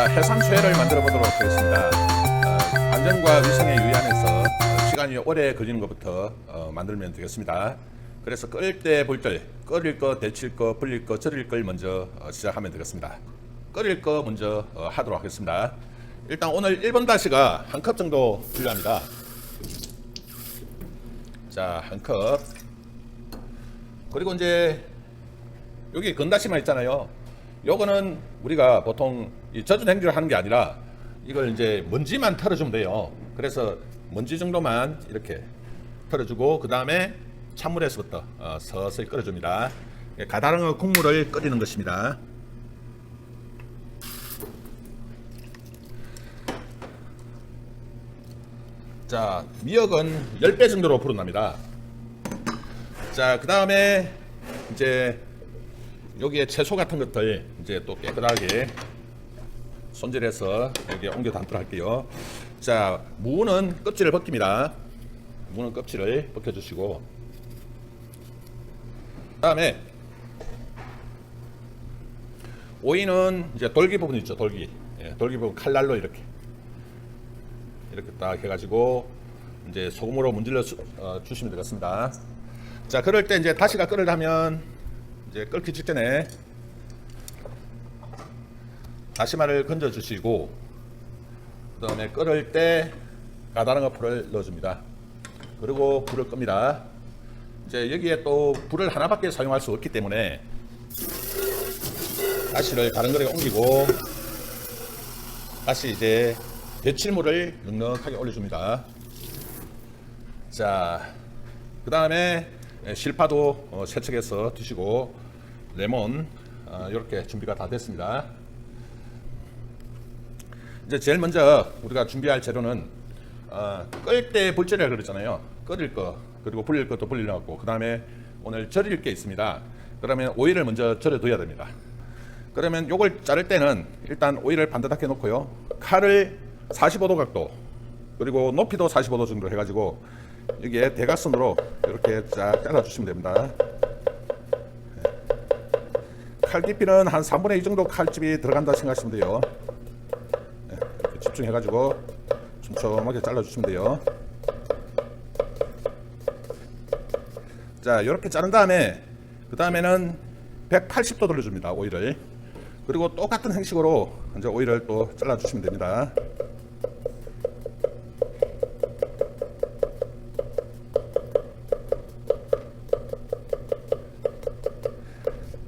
해삼수회를 만들어 보도록 하겠습니다. 안전과 위생에 유의하면서 시간이 오래 걸리는 것부터 만들면 되겠습니다. 그래서 끓일 때 볼 때 끓일 거, 데칠 거, 불릴 거, 절일 걸 먼저 시작하면 되겠습니다. 끓일 거 먼저 하도록 하겠습니다. 일단 오늘 1번 다시가 한 컵 정도 필요합니다. 자, 한 컵. 그리고 이제 여기 건다시만 있잖아요. 요거는 우리가 보통 이 젖은 행주를 하는 게 아니라 이걸 이제 먼지만 털어주면 돼요. 그래서 먼지 정도만 이렇게 털어주고 그 다음에 찬물에서부터 서서히 끓여줍니다. 가다랑어 국물을 끓이는 것입니다. 자, 미역은 10배 정도로 불어납니다. 자, 그 다음에 이제 여기에 채소 같은 것들 이제 또 깨끗하게 손질해서 여기에 옮겨 담도록 할게요. 자, 무는 껍질을 벗깁니다. 무는 껍질을 벗겨주시고, 그 다음에 오이는 이제 돌기 부분 있죠, 돌기. 돌기 부분 칼날로 이렇게 딱 해가지고 이제 소금으로 문질러 주시면 되겠습니다. 자, 그럴 때 이제 다시가 끓으려면 이제 끓기 직전에 다시마를 건져 주시고 그 다음에 끓을 때 가다랑어 풀을 넣어줍니다. 그리고 불을 끕니다. 이제 여기에 또 불을 하나밖에 사용할 수 없기 때문에 다시를 다른 그릇에 옮기고 다시 이제 데칠물을 넉넉하게 올려줍니다. 자, 그 다음에 실파도 세척해서 드시고 레몬 이렇게 준비가 다 됐습니다. 이제 제일 먼저 우리가 준비할 재료는 끓일 때 불절이라 그랬잖아요. 끓일 거 그리고 불릴 것도 불려놨고 그 다음에 오늘 절일 게 있습니다. 그러면 오이를 먼저 절여둬야 됩니다. 그러면 요걸 자를 때는 일단 오이를 반듯하게 놓고요. 칼을 45도 각도 그리고 높이도 45도 정도 해가지고 여기에 대각선으로 이렇게 쫙 잘라주시면 됩니다. 칼 깊이는 한 3분의 2 정도 칼집이 들어간다 생각하시면 돼요. 이렇게 집중해가지고 촘촘하게 잘라주시면 돼요. 자, 이렇게 자른 다음에 그 다음에는 180도 돌려줍니다. 오이를. 그리고 똑같은 형식으로 이제 오이를 또 잘라주시면 됩니다.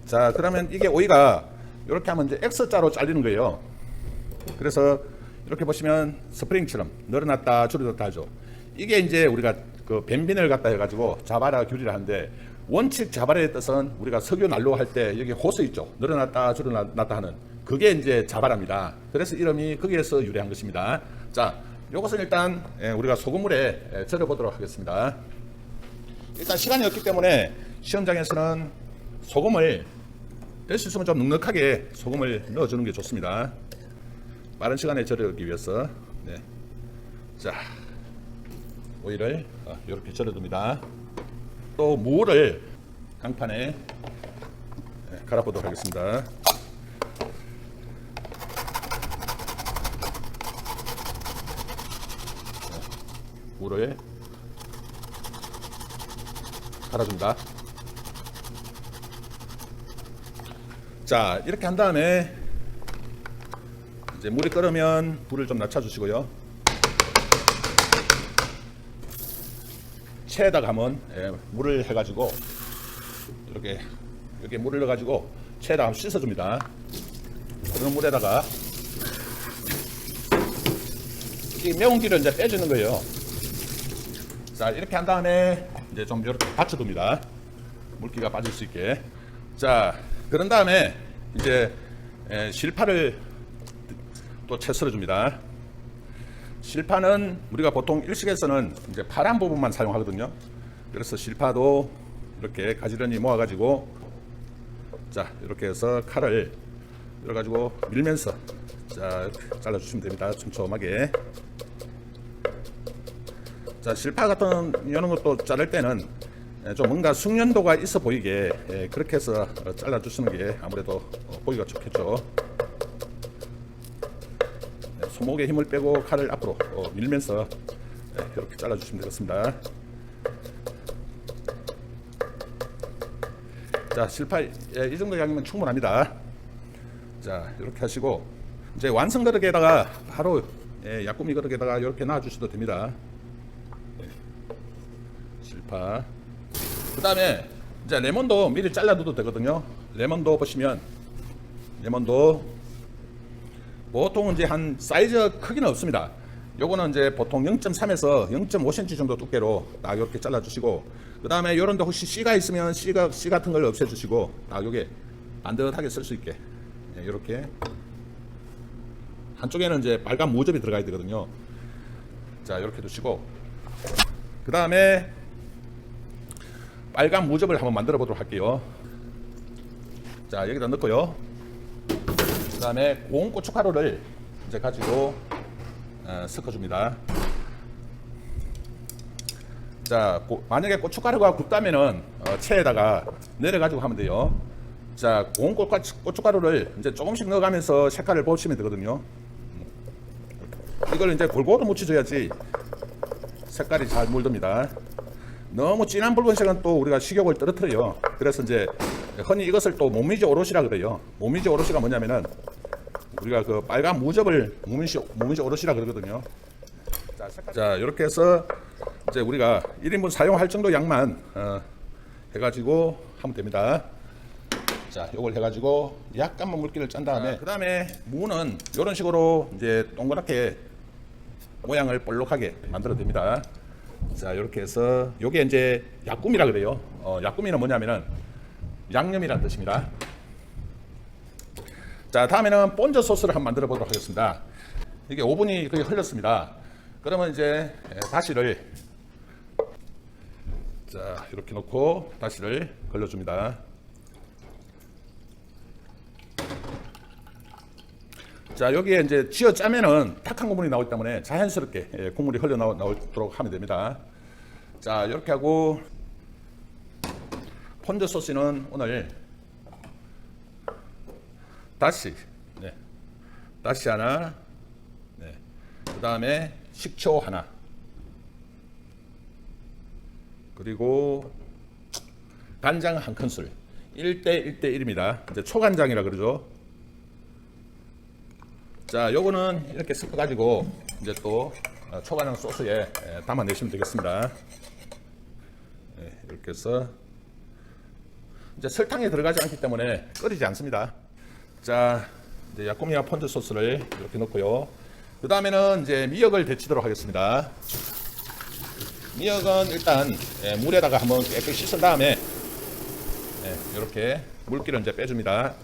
자, 그러면 이게 오이가 이렇게 하면 이제 X자로 잘리는 거예요. 그래서 이렇게 보시면 스프링처럼 늘어났다 줄어들었다 하죠. 이게 이제 우리가 그 뱀빈을 갖다 해가지고 자바라 규리를 하는데 원칙 자바라의 뜻은 우리가 석유 난로 할 때 여기 호스 있죠. 늘어났다 줄어났다 하는 그게 이제 자바라입니다. 그래서 이름이 거기에서 유래한 것입니다. 자, 이것은 일단 우리가 소금물에 절여 보도록 하겠습니다. 일단 시간이 없기 때문에 시험장에서는 소금을 될 수 있으면 좀 넉넉하게 소금을 넣어주는 게 좋습니다. 빠른 시간에 절여기 위해서. 네. 자, 오이를 이렇게 절여둡니다. 또 무를 강판에 갈아보도록 하겠습니다. 무를 갈아줍니다. 자, 이렇게 한 다음에 이제 물이 끓으면 불을 좀 낮춰주시고요. 체에다가 한번 물을 해가지고 이렇게 물을 넣어가지고 체에다가 한번 씻어줍니다. 그런 물에다가 이 매운 기를 이제 빼주는 거예요. 자, 이렇게 한 다음에 이제 좀 이렇게 받쳐둡니다. 물기가 빠질 수 있게. 자, 그런 다음에 이제 실파를 또 채 썰어줍니다. 실파는 우리가 보통 일식에서는 이제 파란 부분만 사용하거든요. 그래서 실파도 이렇게 가지런히 모아가지고 자, 이렇게 해서 칼을 열어가지고 밀면서 자, 잘라주시면 됩니다. 촘촘하게. 자, 실파 같은 이런 것도 자를 때는 좀 뭔가 숙련도가 있어 보이게 그렇게 해서 잘라주시는 게 아무래도 보기가 좋겠죠. 손목에 힘을 빼고 칼을 앞으로 밀면서 이렇게 잘라주시면 되겠습니다. 자, 실파 이 정도 양이면 충분합니다. 자, 이렇게 하시고 이제 완성 그릇에다가 바로 약구미 그릇에다가 이렇게 놔주셔도 됩니다. 실파. 그 다음에 이제 레몬도 미리 잘라둬도 되거든요. 레몬도 보시면 레몬도 보통 이제 한 사이즈 크기는 없습니다. 요거는 이제 보통 0.3에서 0.5cm 정도 두께로 딱 이렇게 잘라주시고, 그 다음에 요런데 혹시 씨가 있으면 씨 같은 걸 없애주시고, 딱 요게 반듯하게 쓸 수 있게 이렇게 한쪽에는 이제 빨간 무접이 들어가야 되거든요. 자, 이렇게 두시고, 그 다음에 빨간 무접을 한번 만들어 보도록 할게요. 자, 여기다 넣고요. 그 다음에 고운 고춧가루를 이제 가지고 섞어줍니다. 자, 만약에 고춧가루가 굵다면은 체에다가 내려가지고 하면 돼요. 자, 고운 고춧가루를 이제 조금씩 넣어가면서 색깔을 보시면 되거든요. 이걸 이제 골고루 묻혀줘야지 색깔이 잘 물듭니다. 너무 진한 붉은색은 또 우리가 식욕을 떨어뜨려요. 그래서 이제 흔히 이것을 또 모미지 오롯이라 그래요. 모미지 오롯이가 뭐냐면은 우리가 그 빨간 무접을 모미지 오롯이라 그러거든요. 자, 이렇게 해서 이제 우리가 1인분 사용할 정도 양만 해가지고 하면 됩니다. 자, 요걸 해가지고 약간만 물기를 짠 다음에, 그 다음에 무는 이런 식으로 이제 동그랗게 모양을 볼록하게 만들어야 됩니다. 자, 이렇게 해서 요게 이제 약구미라 그래요. 약구미는 뭐냐면은 양념이라는 뜻입니다. 자, 다음에는 본저 소스를 한번 만들어 보도록 하겠습니다. 이게 오븐이 거의 흘렀습니다. 그러면 이제 다시를, 자, 이렇게 놓고 다시를 걸러줍니다. 자, 여기에 이제 쥐어 짜면은 탁한 국물이 나오기 때문에 자연스럽게 국물이 흘러 나오도록 하면 됩니다. 자, 이렇게 하고 폰저 소스는 오늘 다시 하나, 그 다음에 식초 하나, 그리고 간장 한 큰술, 1대 1대1입니다. 이제 초간장이라 그러죠. 자, 요거는 이렇게 섞어 가지고 이제 또 초간장 소스에 담아내시면 되겠습니다. 이렇게 해서 이제 설탕이 들어가지 않기 때문에 끓이지 않습니다. 자, 이제 야꾸미와 폰즈 소스를 이렇게 넣고요. 그 다음에는 이제 미역을 데치도록 하겠습니다. 미역은 일단 물에다가 한번 깨끗이 씻은 다음에 이렇게 물기를 이제 빼줍니다.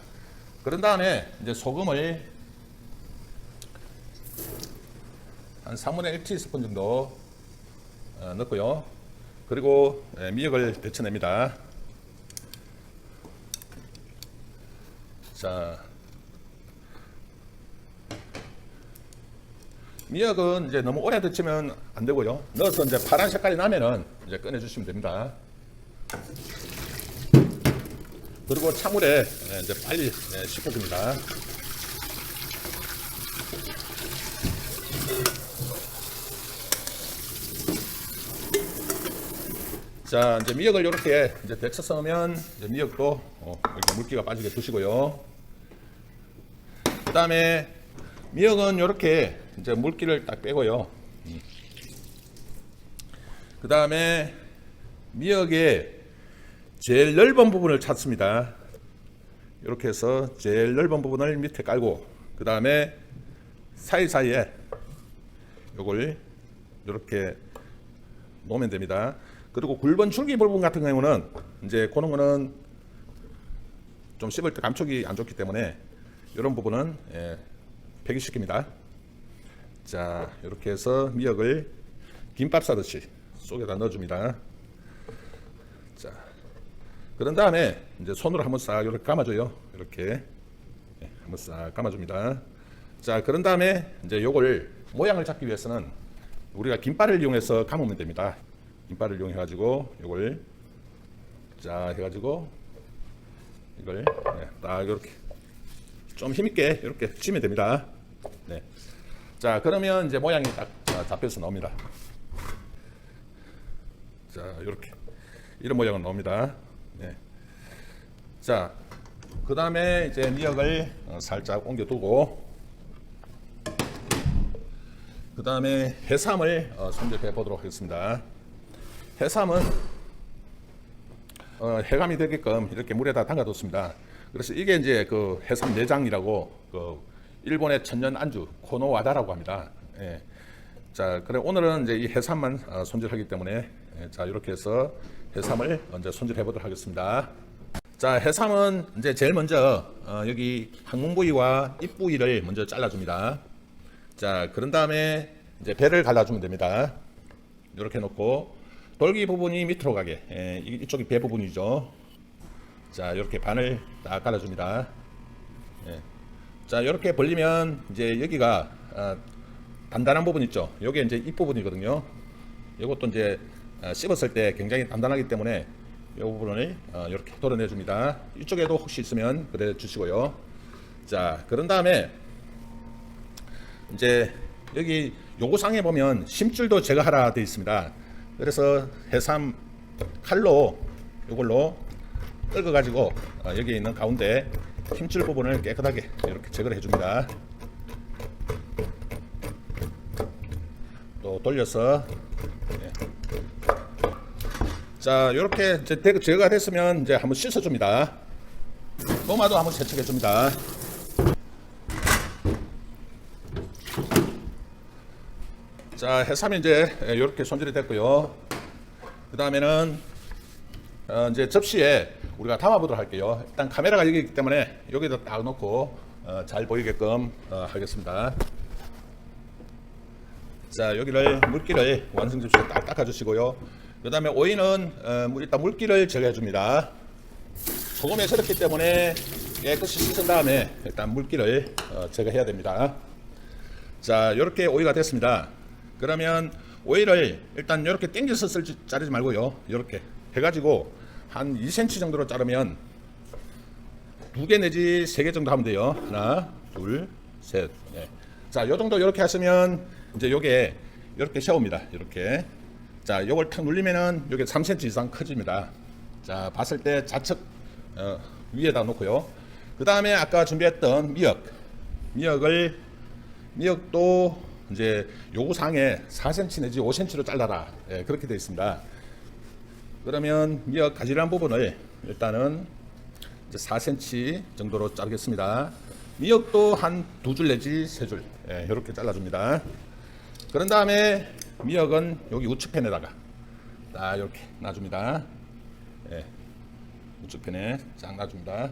그런 다음에 이제 소금을 한 3분의 1 티스푼 정도 넣고요. 그리고 미역을 데쳐냅니다. 자, 미역은 이제 너무 오래 데치면 안 되고요. 넣어서 이제 파란 색깔이 나면은 이제 꺼내 주시면 됩니다. 그리고 찬물에 이제 빨리 식혀줍니다. 자, 이제 미역을 이렇게 이제 데쳐서 넣으면 이제 미역도 이렇게 물기가 빠지게 두시고요. 그 다음에 미역은 이렇게 이제 물기를 딱 빼고요. 그 다음에 미역의 제일 넓은 부분을 찾습니다. 이렇게 해서 제일 넓은 부분을 밑에 깔고, 그 다음에 사이사이에 요걸 이렇게 놓으면 됩니다. 그리고 굵은 줄기 부분 같은 경우는 이제 그런 거는 좀 씹을 때 감촉이 안 좋기 때문에 이런 부분은 폐기시킵니다. 자, 이렇게 해서 미역을 김밥 싸듯이 속에다 넣어줍니다. 자, 그런 다음에 이제 손으로 한번 싹 이렇게 감아줘요. 이렇게 한번 싹 감아줍니다. 자, 그런 다음에 이제 요걸 모양을 잡기 위해서는 우리가 김발을 이용해서 감으면 됩니다. 김발을 이용해 가지고 요걸 자 해가지고 이걸 딱 이렇게 좀 힘있게 이렇게 치면 됩니다. 네. 자, 그러면 이제 모양이 딱 잡혀서 나옵니다. 자, 이렇게 이런 모양은 나옵니다. 네. 자, 그 다음에 이제 미역을 살짝 옮겨두고, 그 다음에 해삼을 손질해 보도록 하겠습니다. 해삼은 해감이 되게끔 이렇게 물에다 담가뒀습니다. 그래서 이게 이제 그 해삼 내장이라고 그 일본의 천년 안주 코노와다라고 합니다. 예. 자, 그래 오늘은 이제 이 해삼만 손질하기 때문에 자, 이렇게 해서 해삼을 먼저 손질해 보도록 하겠습니다. 자, 해삼은 이제 제일 먼저 여기 항문 부위와 입 부위를 먼저 잘라줍니다. 자, 그런 다음에 이제 배를 갈라주면 됩니다. 이렇게 놓고 돌기 부분이 밑으로 가게, 이쪽이 배 부분이죠. 자, 이렇게 반을 딱 갈라줍니다. 예. 자, 이렇게 벌리면 이제 여기가 단단한 부분 있죠. 이게 이제 입 부분이거든요. 이것도 이제 씹었을 때 굉장히 단단하기 때문에 이 부분을 이렇게 도려내 줍니다. 이쪽에도 혹시 있으면 그래 주시고요. 자, 그런 다음에 이제 여기 요구상에 보면 심줄도 제거하라 되어 있습니다. 그래서 해삼 칼로 이걸로 긁어 가지고 여기 있는 가운데 힘줄 부분을 깨끗하게 이렇게 제거를 해줍니다. 또 돌려서, 네. 자, 이렇게 이제 제거가 됐으면 이제 한번 씻어줍니다. 도마도 한번 세척해줍니다. 자, 해삼이 이제 이렇게 손질이 됐고요. 그 다음에는 이제 접시에 우리가 담아보도록 할게요. 일단 카메라가 여기 있기 때문에 여기다 딱 놓고 잘 보이게끔 하겠습니다. 자, 여기를 물기를 완성 접시에 딱 닦아주시고요. 그 다음에 오이는 일단 물기를 제거해줍니다. 소금에 절였기 때문에 깨끗이 씻은 다음에 일단 물기를 제거해야 됩니다. 자, 이렇게 오이가 됐습니다. 그러면 오이를 일단 이렇게 당겨서 자르지 말고요. 이렇게 해가지고 한 2cm 정도로 자르면 2개 내지 3개 정도 하면 돼요. 하나, 둘, 셋. 네. 자, 요 정도 이렇게 하시면 이제 요게 이렇게 세웁니다. 이렇게. 자, 요걸 탁 눌리면은 요게 3cm 이상 커집니다. 자, 봤을 때 좌측 위에다 놓고요. 그 다음에 아까 준비했던 미역도 이제 요구상에 4cm 내지 5cm로 잘라라. 예, 그렇게 되어 있습니다. 그러면 미역 가지런한 부분을 일단은 이제 4cm 정도로 자르겠습니다. 미역도 한 2줄 내지 3줄, 예, 이렇게 잘라줍니다. 그런 다음에 미역은 여기 우측편에다가 딱 이렇게 놔줍니다. 예, 우측편에 쫙 놔줍니다.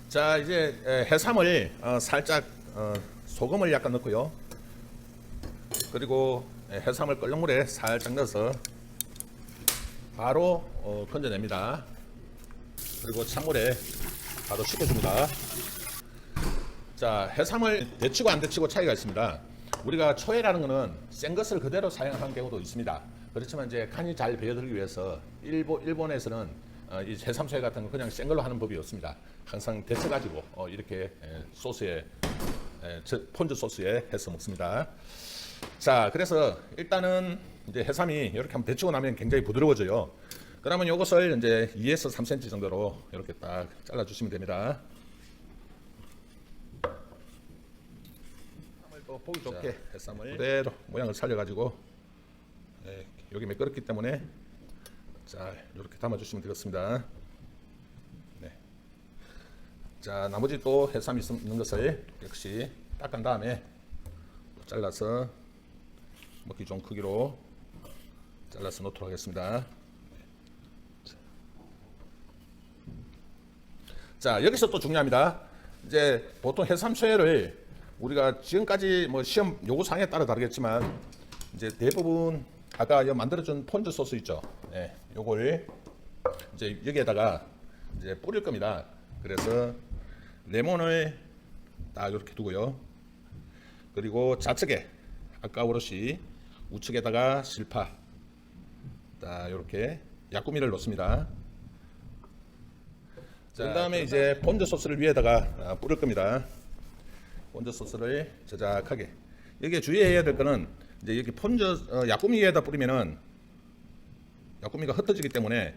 자, 이제 해삼을 살짝 소금을 약간 넣고요. 그리고 해삼을 끓는 물에 살짝 넣어서 바로 건져냅니다. 그리고 찬물에 바로 식혀줍니다. 자, 해삼을 데치고 안 데치고 차이가 있습니다. 우리가 초회라는 것은 센 것을 그대로 사용하는 경우도 있습니다. 그렇지만 이제 간이 잘 배어들기 위해서 일본에서는 이 해삼초회 같은 거 그냥 센 걸로 하는 법이 없습니다. 항상 데쳐가지고 이렇게 소스에 폰즈 소스에 해서 먹습니다. 자, 그래서 일단은 이제 해삼이 이렇게 한번 데치고 나면 굉장히 부드러워져요. 그러면 이것을 이제 2에서 3cm 정도로 이렇게 딱 잘라 주시면 됩니다. 해삼을 또 보기 좋게 해삼을 그대로 모양을 살려 가지고 여기 매끄럽기 때문에 자, 이렇게 담아 주시면 되겠습니다. 네. 자, 나머지 또 해삼이 있는 것을 역시 닦은 다음에 잘라서 먹기 좋은 크기로 잘라서 놓도록 하겠습니다. 자, 여기서 또 중요합니다. 이제 보통 해삼초회를 우리가 지금까지 뭐 시험 요구사항에 따라 다르겠지만 이제 대부분 아까 만들어준 폰즈 소스 있죠. 네, 요걸 이제 여기에다가 이제 뿌릴 겁니다. 그래서 레몬을 딱 이렇게 두고요. 그리고 좌측에 아까 오롯이 우측에다가 실파 딱 이렇게 약구미를 넣습니다. 그 다음에 이제 폰즈 소스를 위에다가 뿌릴 겁니다. 폰즈 소스를 자작하게. 여기에 주의해야 될 거는 이제 이렇게 폰즈 야꾸미에다 뿌리면은 야꾸미가 흩어지기 때문에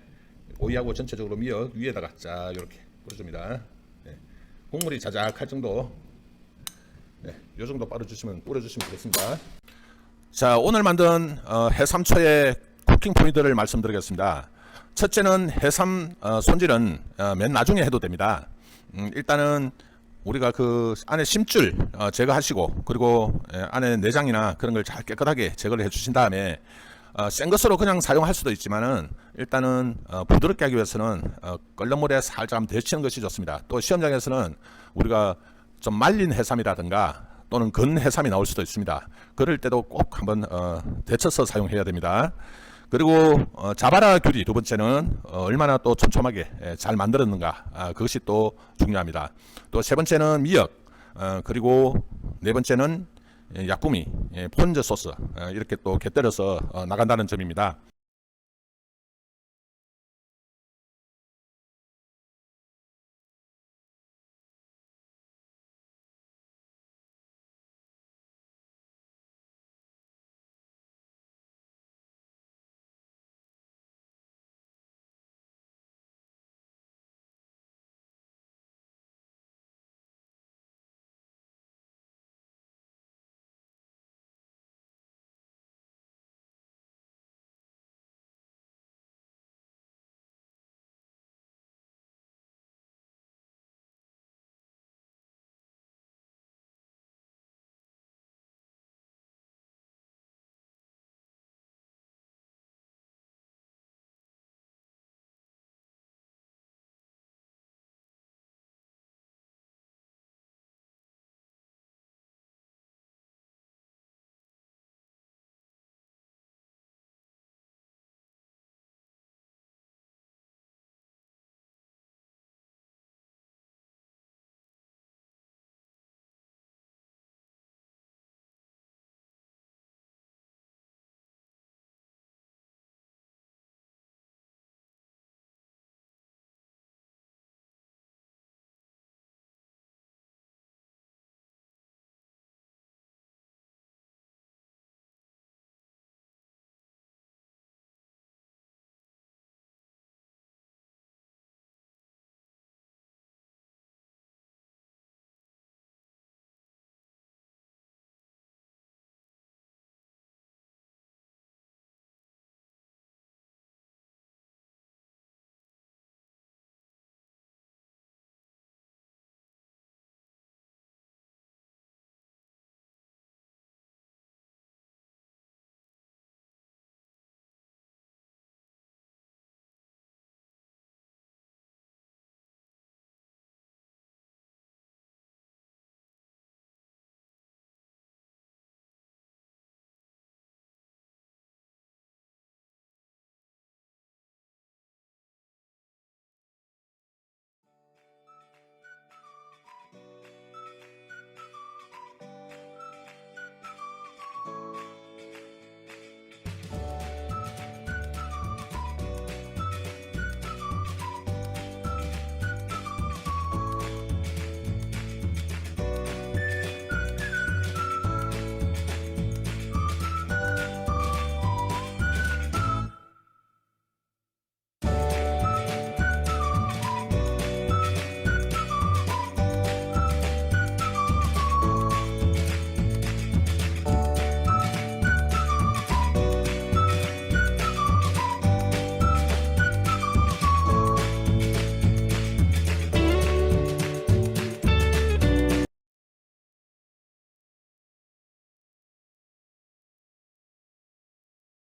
오이하고 전체적으로 미역 위에다가 쫙 이렇게 뿌려줍니다. 네. 국물이 자작할 정도, 네, 요 정도 뿌려주시면 되겠습니다. 자, 오늘 만든 해삼초의 쿠킹 포인트를 말씀드리겠습니다. 첫째는 해삼 손질은 맨 나중에 해도 됩니다. 일단은 우리가 그 안에 심줄 제거하시고, 그리고 안에 내장이나 그런 걸 잘 깨끗하게 제거를 해주신 다음에 센 것으로 그냥 사용할 수도 있지만은 일단은 부드럽게 하기 위해서는 끓는 물에 살짝 한번 데치는 것이 좋습니다. 또 시험장에서는 우리가 좀 말린 해삼이라든가 또는 건 해삼이 나올 수도 있습니다. 그럴 때도 꼭 한번 데쳐서 사용해야 됩니다. 그리고 자바라 귤이 두 번째는 얼마나 또 촘촘하게 잘 만들었는가, 그것이 또 중요합니다. 또 세 번째는 미역, 그리고 네 번째는 야꾸미, 폰즈 소스, 이렇게 또 곁들여서 나간다는 점입니다.